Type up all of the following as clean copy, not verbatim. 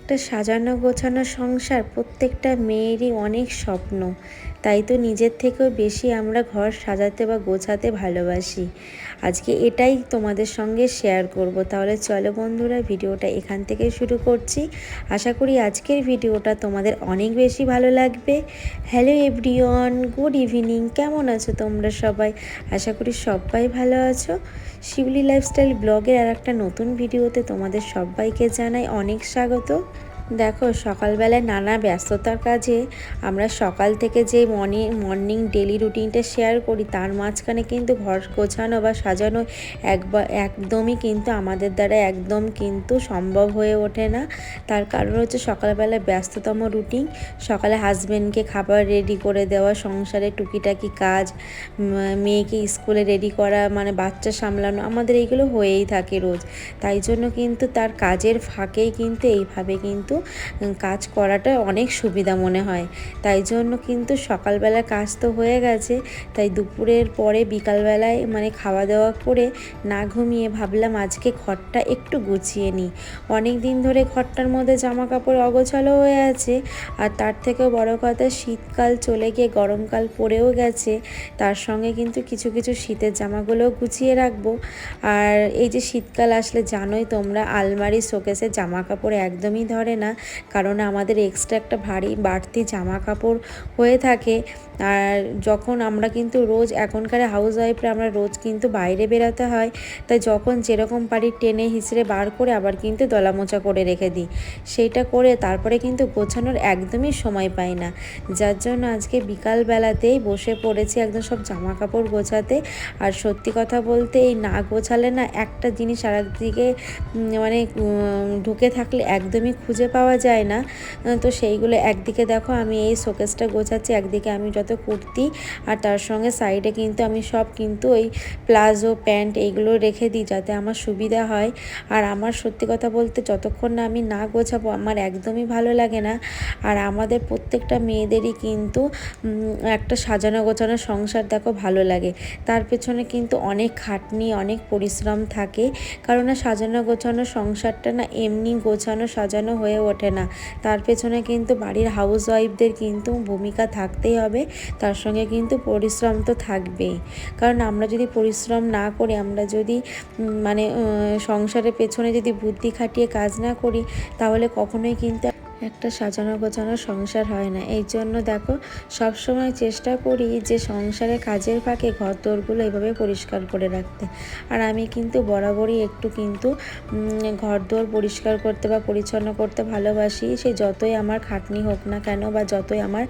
একটা সাজানো গোছানো সংসার প্রত্যেকটা মেয়েরই অনেক স্বপ্ন। তাই তো নিজের থেকেও বেশি আমরা ঘর সাজাতে বা গোছাতে ভালোবাসি। আজকে এটাই তোমাদের সঙ্গে শেয়ার করব। তাহলে চলো বন্ধুরা, ভিডিওটা এখান থেকে শুরু করছি। আশা করি আজকের ভিডিওটা তোমাদের অনেক বেশি ভালো লাগবে। Hello everyone, good evening. কেমন আছো তোমরা সবাই? আশা করি সবাই ভালো আছো। শিউলি লাইফস্টাইল ব্লগের আর একটা নতুন ভিডিওতে তোমাদের সবাইকে জানাই অনেক স্বাগত। দেখো, সকালবেলায় নানা ব্যস্ততার কাজে আমরা সকাল থেকে যে মর্নিং ডেলি রুটিনটা শেয়ার করি, তার মাঝখানে কিন্তু ঘর গোছানো বা সাজানো একদমই কিন্তু আমাদের দ্বারা একদম কিন্তু সম্ভব হয়ে ওঠে না। তার কারণ হচ্ছে সকালবেলায় ব্যস্ততম রুটিন। সকালে হাজব্যান্ডকে খাবার রেডি করে দেওয়া, সংসারে টুকিটাকি কাজ, মেয়েকে স্কুলে রেডি করা, মানে বাচ্চা সামলানো, আমাদের এইগুলো হয়েই থাকে রোজ। তাই জন্য কিন্তু তার কাজের ফাঁকেই কিন্তু এইভাবে কিন্তু কাজ করাটা অনেক সুবিধা মনে হয়। তাই জন্য কিন্তু সকালবেলা কাজ তো হয়ে গেছে, তাই দুপুরের পরে বিকালবেলায় মানে খাওয়া দাওয়া করে না ঘুমিয়ে ভাবলাম আজকে ঘরটা একটু গুছিয়ে নিই। অনেক দিন ধরে ঘরটার মধ্যে জামা কাপড় অগোছালো হয়ে আছে। আর তার থেকেও বড় কথা, শীতকাল চলে গিয়ে গরমকাল পড়েও গেছে। তার সঙ্গে কিন্তু কিছু কিছু শীতের জামাগুলোও গুছিয়ে রাখবো। আর এই যে শীতকাল আসলে জানোই তোমরা, আলমারি শোকেসে জামা কাপড় একদমই ধরে না, কারণ আমাদের এক্সট্রা একটা ভারী বাড়তি জামা কাপড় হয়ে থাকে। আর যখন আমরা কিন্তু রোজ এখনকার হাউসওয়াইফরা আমরা রোজ কিন্তু বাইরে বেরোতে হয়, তাই যখন যেরকম পারি টেনে হিসড়ে বার করে আবার কিন্তু দলামোচা করে রেখে দিই। সেইটা করে তারপরে কিন্তু গোছানোর একদমই সময় পাই না। যার জন্য আজকে বিকালবেলাতেই বসে পড়েছি একদম সব জামা কাপড় গোছাতে। আর সত্যি কথা বলতে, এই না গোছালে না একটা জিনিস আর একদিকে মানে ঢুকে থাকলে একদমই খুঁজে পাওয়া যায় না। তো সেইগুলো একদিকে দেখো আমি এই শোকেসটা গোছাচ্ছি, একদিকে আমি যত কুর্তি আর তার সঙ্গে সাইডে কিন্তু আমি সব কিন্তু ওই প্লাজো প্যান্ট এইগুলো রেখে দিই যাতে আমার সুবিধা হয়। আর আমার সত্যি কথা বলতে যতক্ষণ না আমি না গোছাবো আমার একদমই ভালো লাগে না। আর আমাদের প্রত্যেকটা মেয়েদেরই কিন্তু একটা সাজানো গোছানো সংসার দেখো ভালো লাগে। তার পেছনে কিন্তু অনেক খাটনি, অনেক পরিশ্রম থাকে। কারণ সাজানো গোছানো সংসারটা না এমনি গোছানো সাজানো হয়ে ওঠে না। তার পেছনে কিন্তু বাড়ির হাউসওয়াইফদের কিন্তু ভূমিকা থাকতেই হবে, তার সঙ্গে কিন্তু পরিশ্রম তো থাকবেই। কারণ আমরা যদি পরিশ্রম না করি, আমরা যদি মানে সংসারের পেছনে যদি বুদ্ধি খাটিয়ে কাজ না করি, তাহলে কখনোই কিন্তু একটা সাজানো গোছানো সংসার হয় না। এই জন্য দেখো, সবসময় চেষ্টা করি যে সংসারে কাজের ফাঁকে ঘর দোরগুলো এভাবে পরিষ্কার করে রাখতে। আর আমি কিন্তু বরাবরই একটু কিন্তু ঘর দোর পরিষ্কার করতে বা পরিচ্ছন্ন করতে ভালোবাসি। সে যতই আমার খাটনি হোক না কেন বা যতই আমার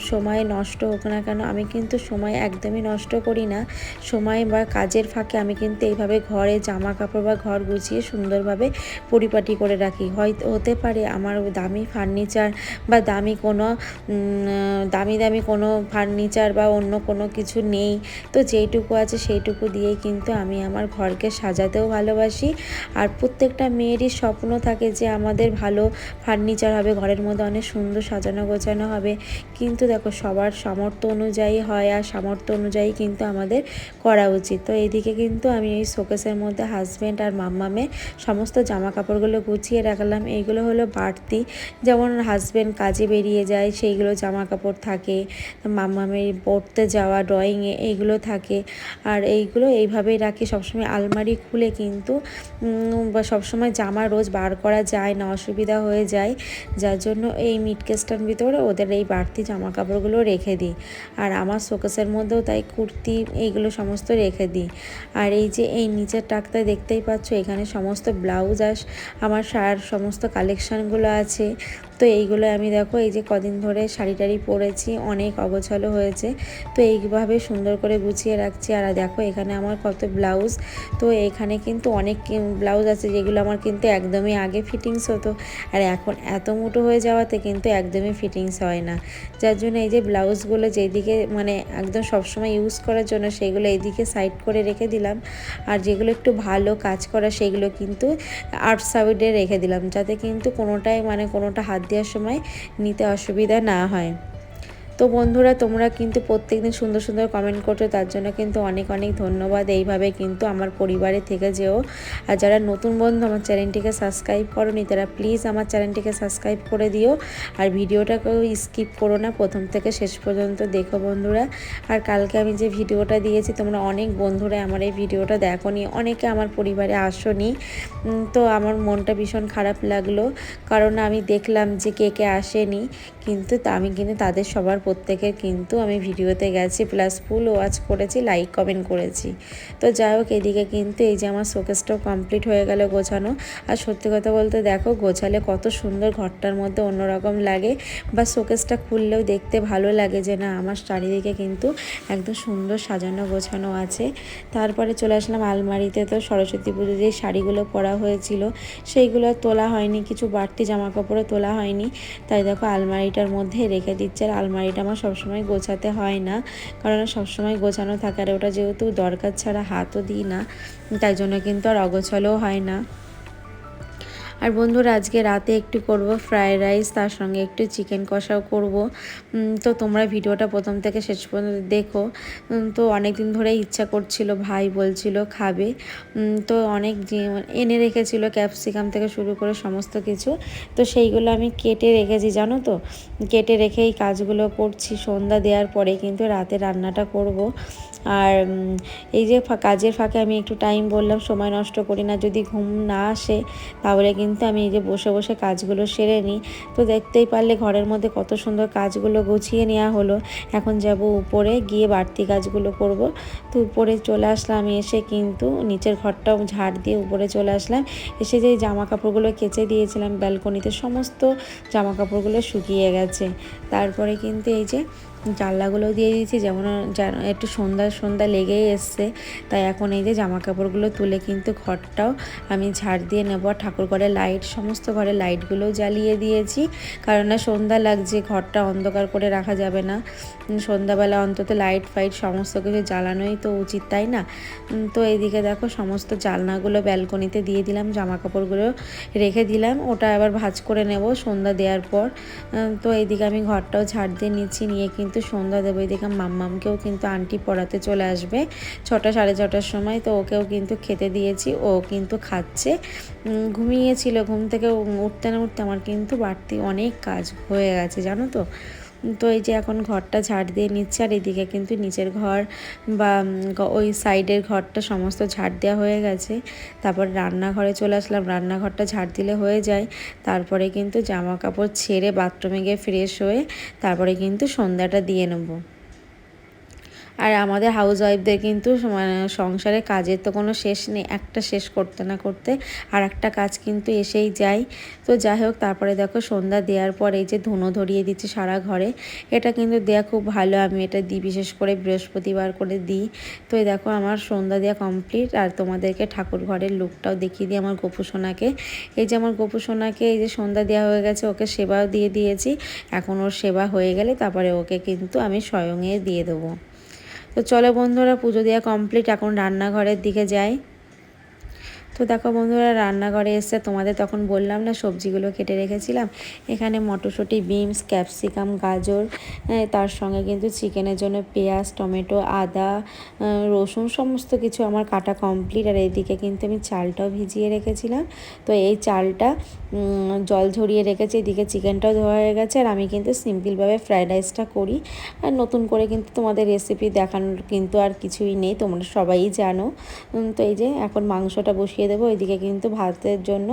সময় নষ্ট হোক না কেন, আমি কিন্তু সময় একদমই নষ্ট করি না। সময় বা কাজের ফাঁকে আমি কিন্তু এইভাবে ঘরে জামা কাপড় বা ঘর গুছিয়ে সুন্দরভাবে পরিপাটি করে রাখি। হয়তো হতে পারে আমার দামি ফার্নিচার বা দামি কোনো ফার্নিচার বা অন্য কোনো কিছু নেই, তো যেইটুকু আছে সেইটুকু দিয়েই কিন্তু আমি আমার ঘরকে সাজাতেও ভালোবাসি। আর প্রত্যেকটা মেয়েরই স্বপ্ন থাকে যে আমাদের ভালো ফার্নিচার হবে, ঘরের মধ্যে অনেক সুন্দর সাজানো গোছানো হবে। কিন্তু দেখো, সবার সামর্থ্য অনুযায়ী হয় আর সামর্থ্য অনুযায়ী কিন্তু আমাদের করা উচিত। তো এইদিকে কিন্তু আমি এই শোকেসের মধ্যে হাজব্যান্ড আর মাম্মামের সমস্ত জামা কাপড়গুলো গুছিয়ে রাখলাম। এইগুলো হলো বাড়তি, যেমন হাজব্যান্ড কাজে বেরিয়ে যায় সেইগুলো জামা কাপড় থাকে, মাম্মামের পড়তে যাওয়া, ড্রয়িংয়ে এইগুলো থাকে। আর এইগুলো এইভাবেই রাখি সবসময়। আলমারি খুলে কিন্তু সবসময় জামা রোজ বার করা যায় না, অসুবিধা হয়ে যায়। যার জন্য এই মিটকেসটার ভিতরে ওদের এই বাড়তি জামা কাপড়গুলো রেখে দিই। আর আমার শোকেসের মধ্যেও তাই কুর্তি এইগুলো সমস্ত রেখে দিই। আর এই যে এই নিচের টাকটায় দেখতেই পাচ্ছ, এখানে সমস্ত ব্লাউজ আর আমার সমস্ত কালেকশানগুলো আছে। তো এইগুলো আমি দেখো এই যে কদিন ধরে শাড়ি টাড়ি পরেছি, অনেক অগোছালো হয়েছে, তো এইভাবে সুন্দর করে গুছিয়ে রাখছি। আর দেখো এখানে আমার কত ব্লাউজ। তো এখানে কিন্তু অনেক ব্লাউজ আছে যেগুলো আমার কিন্তু একদমই আগে ফিটিংস হতো, আর এখন এত মোটো হয়ে যাওয়াতে কিন্তু একদমই ফিটিংস হয় না। যার জন্য এই যে ব্লাউজগুলো যেদিকে মানে একদম সবসময় ইউজ করার জন্য সেইগুলো এইদিকে সাইড করে রেখে দিলাম। আর যেগুলো একটু ভালো কাজ করা সেইগুলো কিন্তু আউট সাইডে রেখে দিলাম, যাতে কিন্তু কোনোটা হাত দেওয়ার সময় নিতে অসুবিধা না হয়। তো বন্ধুরা, তোমরা কিন্তু প্রত্যেকদিন সুন্দর সুন্দর কমেন্ট করছো, তার জন্য কিন্তু অনেক অনেক ধন্যবাদ। এইভাবে কিন্তু আমার পরিবারে থেকে যেও। আর যারা নতুন বন্ধু আমার চ্যানেলটিকে সাবস্ক্রাইব করোনি, তারা প্লিজ আমার চ্যানেলটিকে সাবস্ক্রাইব করে দিও। আর ভিডিওটাকেও স্কিপ করো না, প্রথম থেকে শেষ পর্যন্ত দেখো বন্ধুরা। আর কালকে আমি যে ভিডিওটা দিয়েছি, তোমরা অনেক বন্ধুরা আমার এই ভিডিওটা দেখোনি, অনেকে আমার পরিবারে আসোনি। তো আমার মনটা ভীষণ খারাপ লাগলো, কারণ আমি দেখলাম যে কে কে আসেনি, কিন্তু আমি কিন্তু তাদের সবার প্রত্যেকের কিন্তু আমি ভিডিওতে গেছি, প্লাস ফুল ওয়াচ করেছি, লাইক কমেন্ট করেছি। তো যাই হোক, এদিকে কিন্তু এই যে আমার শোকেসটাও কমপ্লিট হয়ে গেল গোছানো। আর সত্যি কথা বলতে দেখো, গোছালে কত সুন্দর ঘরটার মধ্যে অন্যরকম লাগে, বা শোকেসটা খুললেও দেখতে ভালো লাগে যে না, আমার চারিদিকে কিন্তু একদম সুন্দর সাজানো গোছানো আছে। তারপরে চলে আসলাম আলমারিতে। তো সরস্বতী পুজো যে শাড়িগুলো পরা হয়েছিল সেইগুলো তোলা হয়নি, কিছু বাড়তি জামা কাপড়ও তোলা হয়নি, তাই দেখো আলমারিটার মধ্যে রেখে দিচ্ছে। আর আলমারিটা আমার সবসময় গোছাতে হয় না, কারণ সবসময় গোছানো থাকে, আর ওটা যেহেতু দরকার ছাড়া হাতও দিই না, তাই জন্য কিন্তু আর অগোছালোও হয় না। আর বন্ধুরা, আজকে রাতে একটু করব ফ্রায়েড রাইস, তার সঙ্গে একটু চিকেন কষাও করব। তো তোমরা ভিডিওটা প্রথম থেকে শেষ পর্যন্ত দেখো। তো অনেক দিন ধরেই ইচ্ছা করছিল, ভাই বলছিল খাবে, তো অনেক এনে রেখেছিল, ক্যাপসিকাম থেকে শুরু করে সমস্ত কিছু। তো সেইগুলো আমি কেটে রেখেছি, জানো তো, কেটে রেখেই কাজগুলো করছি। সন্ধ্যা দেওয়ার পরে কিন্তু রাতে রান্নাটা করব। আর এই যে কাজের ফাঁকে আমি একটু টাইম বললাম, সময় নষ্ট করি না, যদি ঘুম না আসে তাহলে কিন্তু আমি এই যে বসে বসে কাজগুলো সেরে নিই। তো দেখতেই পারলে ঘরের মধ্যে কত সুন্দর কাজগুলো গুছিয়ে নেওয়া হলো। এখন যাব উপরে, গিয়ে বাড়তি কাজগুলো করব। তো উপরে চলে আসলাম, আমি এসে কিন্তু নিচের ঘরটাও ঝাড় দিয়ে উপরে চলে আসলাম। এসে যে জামা কাপড়গুলো কেচে দিয়েছিলাম ব্যালকনিতে, সমস্ত জামা কাপড়গুলো শুকিয়ে গেছে। তারপরে কিন্তু এই যে জানলাগুলো দিয়ে দিয়েছি, যেমন একটু সন্ধ্যা সন্ধ্যা লেগেই এসছে, তাই এখন এই যে জামা কাপড়গুলো তুলে কিন্তু ঘরটাও আমি ঝাড় দিয়ে নেব। ঠাকুর ঘরে লাইট, সমস্ত ঘরে লাইটগুলোও জ্বালিয়ে দিয়েছি, কারণ না সন্ধ্যা লাগছে, ঘরটা অন্ধকার করে রাখা যাবে না। সন্ধ্যাবেলা অন্তত লাইট ফাইট সমস্ত কিছু জ্বালানোই তো উচিত, তাই না? তো এইদিকে দেখো সমস্ত জানলাগুলো ব্যালকনিতে দিয়ে দিলাম, জামা কাপড়গুলো রেখে দিলাম, ওটা আবার ভাঁজ করে নেব সন্ধ্যা দেওয়ার পর। তো এইদিকে আমি ঘরটাও ঝাড় দিয়ে নিচ্ছি, নিয়ে কিন্তু সন্ধ্যা দেবো। এইদিকে মাম্মামকেও কিন্তু আন্টি পড়াতে চলে আসবে 6টা সাড়ে 6টার সময়, তো ওকেও কিন্তু খেতে দিয়েছি, ও কিন্তু খাচ্ছে। ঘুমিয়েছিল, ঘুম থেকে উঠতে না উঠতে আমার কিন্তু বাড়তি অনেক কাজ হয়ে গেছে, জানো তো। তো এই যে এখন ঘরটা ঝাড় দিয়ে নিচ্ছে, আর এদিকে কিন্তু নিচের ঘর বা ওই সাইডের ঘরটা সমস্ত ঝাড় দেওয়া হয়ে গেছে। তারপর রান্নাঘরে চলে আসলাম, রান্নাঘরটা ঝাড় দিলে হয়ে যায়। তারপরে কিন্তু জামা কাপড় ছেড়ে বাথরুমে গিয়ে ফ্রেশ হয়ে তারপরে কিন্তু সন্ধ্যাটা দিয়ে নেবো। আর আমাদের হাউস ওয়াইফদের কিন্তু সংসারে কাজের তো কোনো শেষ নেই, একটা শেষ করতে না করতে আর একটা কাজ কিন্তু এসেই যায়। তো যাই হোক, তারপরে দেখো সন্ধ্যা দেওয়ার পর এই যে ধুনো ধরিয়ে দিচ্ছি সারা ঘরে। এটা কিন্তু দেওয়া খুব ভালো, আমি এটা দিই, বিশেষ করে বৃহস্পতিবার করে দিই। তো এই দেখো আমার সন্ধ্যা দেওয়া কমপ্লিট। আর তোমাদেরকে ঠাকুর ঘরের লুকটাও দেখিয়ে দিই আমার গোপু সোনাকে। এই যে আমার গোপু সোনাকে এই যে সন্ধ্যা দেওয়া হয়ে গেছে, ওকে সেবাও দিয়ে দিয়েছি। এখন ওর সেবা হয়ে গেলে তারপরে ওকে কিন্তু আমি স্বয়ংয়ে দিয়ে দেবো। তো চলো বন্ধুরা, পুজো দেওয়া কমপ্লিট, এখন রান্নাঘরের দিকে যাই। তো দেখো বন্ধুরা, রান্নাঘরে এসে তোমাদের তখন বললাম না সবজিগুলো কেটে রেখেছিলাম। এখানে মটরশুঁটি, বিনস, ক্যাপসিকাম, গাজর, তার সঙ্গে কিন্তু চিকেনের জন্য পেঁয়াজ, টমেটো, আদা, রসুন সমস্ত কিছু আমার কাটা কমপ্লিট। আর এইদিকে কিন্তু আমি চালটাও ভিজিয়ে রেখেছিলাম। তো এই চালটা জল ঝরিয়ে রেখেছি, এদিকে চিকেনটাও ধোয়া হয়ে গেছে। আর আমি কিন্তু সিম্পলভাবে ফ্রায়েড রাইসটা করি, আর নতুন করে কিন্তু তোমাদের রেসিপি দেখানোর কিন্তু আর কিছুই নেই, তোমরা সবাই জানো। তো এই যে এখন মাংসটা বসিয়ে দেবো। এদিকে কিন্তু ভাতের জন্য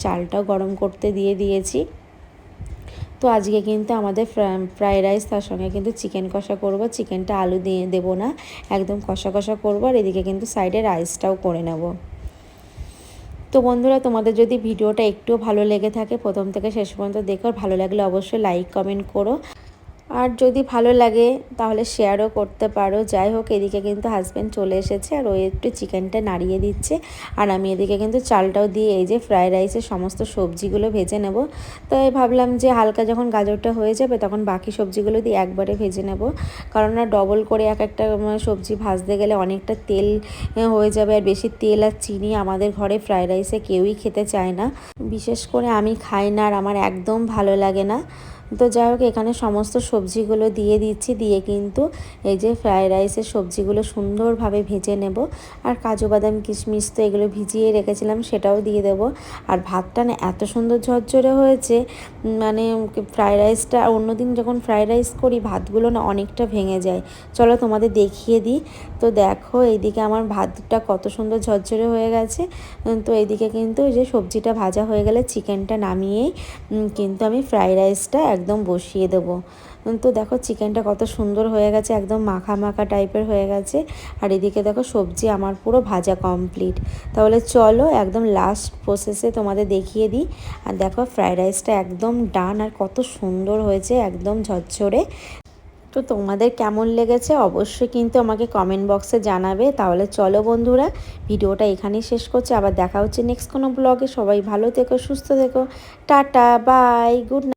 চালটাও গরম করতে দিয়ে দিয়েছি। তো আজকে কিন্তু আমাদের ফ্রায়েড রাইস, তার সঙ্গে কিন্তু চিকেন কষা করব। চিকেনটা আলু দিয়ে দেবো না, একদম কষা কষা করবো। আর এদিকে কিন্তু সাইডে রাইসটাও করে নেব। তো বন্ধুরা, তোমাদের যদি ভিডিওটা একটুও ভালো লেগে থাকে প্রথম থেকে শেষ পর্যন্ত দেখো, ভালো লাগলে অবশ্যই লাইক কমেন্ট করো, আর যদি ভালো লাগে তাহলে শেয়ারও করতে পারো। যাই হোক, এদিকে কিন্তু হাজব্যান্ড চলে এসেছে, আর ও একটু চিকেনটা নাড়িয়ে দিচ্ছে, আর আমি এদিকে কিন্তু চালটাও দিয়ে এই যে ফ্রায়েড রাইসের সমস্ত সবজিগুলো ভেজে নেব। তো ভাবলাম যে হালকা যখন গাজরটা হয়ে যাবে তখন বাকি সবজিগুলো দিয়ে একবারে ভেজে নেব, কারণ না ডবল করে এক একটা সবজি ভাজতে গেলে অনেকটা তেল হয়ে যাবে। আর বেশি তেল আর চিনি আমাদের ঘরে ফ্রায়েড রাইসে কেউই খেতে চায় না, বিশেষ করে আমি খাই না, আর আমার একদম ভালো লাগে না। তো যাই হোক এখানে সমস্ত সবজিগুলো দিয়ে দিচ্ছি, দিয়ে কিন্তু এই যে ফ্রাইড রাইসের সবজিগুলো সুন্দরভাবে ভেজে নেব। আর কাজু বাদাম কিশমিশ তো এগুলো ভিজিয়ে রেখেছিলাম, সেটাও দিয়ে দেবো। আর ভাতটা না এত সুন্দর ঝরঝরে হয়েছে, মানে ফ্রাইড রাইসটা অন্যদিন যখন ফ্রাইড রাইস করি ভাতগুলো না অনেকটা ভেঙে যায়। চলো তোমাদের দেখিয়ে দিই। তো দেখো এইদিকে আমার ভাতটা কত সুন্দর ঝরঝরে হয়ে গেছে। তো এইদিকে কিন্তু এই যে সবজিটা ভাজা হয়ে গেলে চিকেনটা নামিয়েই কিন্তু আমি ফ্রাইড রাইসটা একদম বসিয়ে দেবো। তো দেখো চিকেনটা কত সুন্দর হয়ে গেছে, একদম মাখা মাখা টাইপের হয়ে গেছে। আর এদিকে দেখো সবজি আমার পুরো ভাজা কমপ্লিট। তাহলে চলো একদম লাস্ট প্রসেসে তোমাদের দেখিয়ে দিই। আর দেখো ফ্রাইড রাইসটা একদম ডান, আর কত সুন্দর হয়েছে, একদম ঝরঝরে। তো তোমাদের কেমন লেগেছে অবশ্যই কিন্তু আমাকে কমেন্ট বক্সে জানাবে। তাহলে চলো বন্ধুরা, ভিডিওটা এখানেই শেষ করছি, আবার দেখা হচ্ছে নেক্সট কোনো ব্লগে। সবাই ভালো থেকো, সুস্থ থেকো, টাটা, বাই, গুড নাইট।